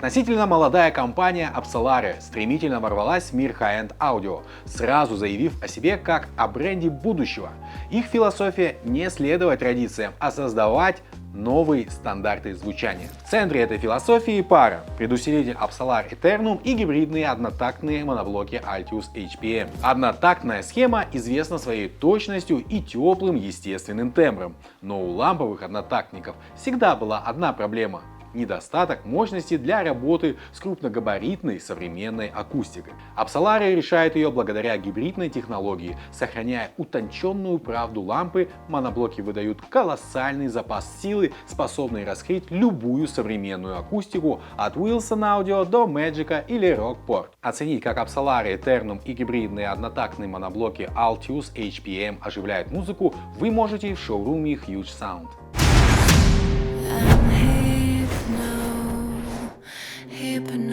Относительно молодая компания ABSOLARE стремительно ворвалась в мир high-end аудио, сразу заявив о себе как о бренде будущего. Их философия не следовать традициям, а создавать новые стандарты звучания. В центре этой философии пара — предусилитель ABSOLARE Eternum и гибридные однотактные моноблоки Altius HPM. Однотактная схема известна своей точностью и теплым естественным тембром, но у ламповых однотактников всегда была одна проблема — недостаток мощности для работы с крупногабаритной современной акустикой. ABSOLARE решает ее благодаря гибридной технологии. Сохраняя утонченную правду лампы, моноблоки выдают колоссальный запас силы, способный раскрыть любую современную акустику от Wilson Audio до Magic или Rockport. Оценить, как ABSOLARE Eternum и гибридные однотактные моноблоки Altius HPM оживляют музыку, вы можете в шоуруме Huge Sound. Hypnosis.